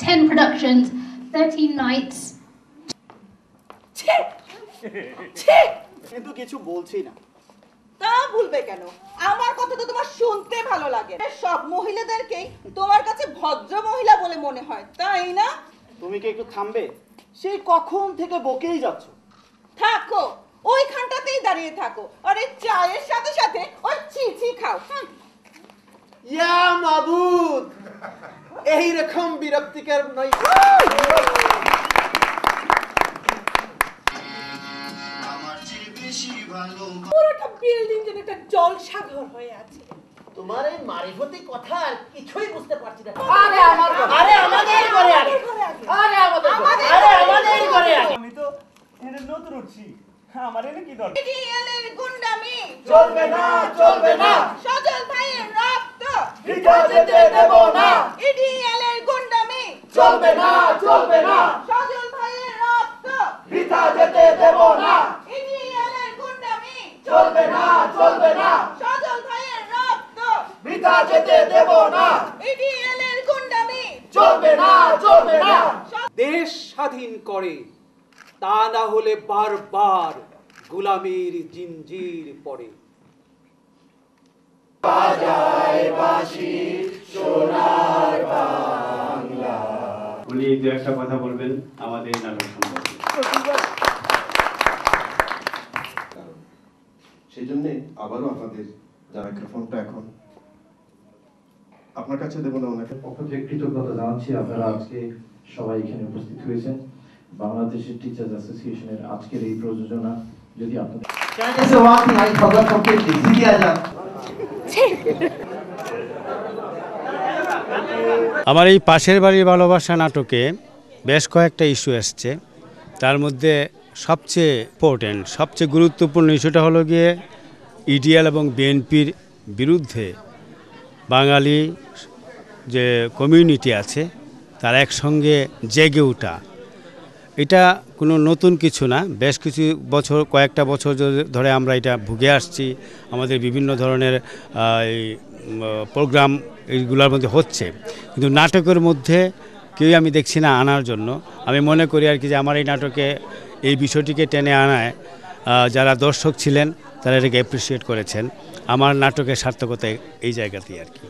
10 productions, 13 nights. কিন্তু কিছু বলছি না। তা বলবে কেন? আমার কথা তো তোমার শুনতে ভালো লাগে। সব মহিলাদেরকেই তোমার কাছে ভদ্র মহিলা বলে মনে হয়, তাই না? তুমি কি একটু থামবে? সেই কখন থেকে বকেই যাচ্ছ। থাকো, ওইখানটাতেই দাঁড়িয়ে থাকো। আরে চায়ের সাথে সাথে ওই চিচি খাও। ইয়া মাবুদ, এইরকম বিরক্তিকর নয়। পুরোটা বিল্ডিং যেন একটা জলসাঘর হয়ে আছে। তোমার এই মারিফতি কথা আর কিছুই বুঝতে পারছি না। আরে আমাদের ঘরে আগে। আমাদের ঘরে আগে। আমি তো এর নতুন উঠছি, আমার এনে কি দরকার? ইডিএলের গুন্ডামি চলবে না, চলবে না। সজল ভাইয়ের রক্ত বৃথা যেতে দেব না। ইডিএলের গুন্ডামি চলবে না, চলবে না। সজল ভাইয়ের রক্ত বৃথা যেতে দেব না। ইডিএলের গুন্ডামি চলবে না, চলবে না। সজল ভাইয়ের রক্ত বৃথা যেতে দেব না। ইডিএলের গুন্ডামি চলবে না, চলবে না। দেশ স্বাধীন করে, তা না হলে বারবার গোলামির জিঞ্জির পড়ে। উনি দু একটা কথা বলবেন আমাদের এই নাটক সম্পর্কে। সেই জন্য আবারও আপনাদের যারা মাইক্রোফোনটা এখন আপনার কাছে দেবো না, ওনাকে পক্ষ থেকে কৃতজ্ঞতা জানাচ্ছি আপনারা আজকে সবাই এখানে উপস্থিত হয়েছেন। বাংলাদেশের টিচার্স অ্যাসোসিয়েশনের আজকের এই প্রযোজনা যদি আপনাদের আমার এই পাশের বাড়ির ভালোবাসা নাটকে বেশ কয়েকটা ইস্যু এসছে। তার মধ্যে সবচেয়ে ইম্পর্টেন্ট, সবচেয়ে গুরুত্বপূর্ণ ইস্যুটা হলো গিয়ে ইডিএল এবং বিএনপির বিরুদ্ধে বাঙালি যে কমিউনিটি আছে তারা একসঙ্গে জেগে ওঠা। এটা কোনো নতুন কিছু না, বেশ কিছু বছর, কয়েকটা বছর ধরে আমরা এটা ভুগে আসছি। আমাদের বিভিন্ন ধরনের প্রোগ্রাম এইগুলোর মধ্যে হচ্ছে, কিন্তু নাটকের মধ্যে কেউই আমি দেখছি না আনার জন্য। আমি মনে করি আর কি যে আমার এই নাটকে এই বিষয়টিকে টেনে আনায় যারা দর্শক ছিলেন তারা এটাকে অ্যাপ্রিসিয়েট করেছেন। আমার নাটকের সার্থকতা এই জায়গাতেই আর কি।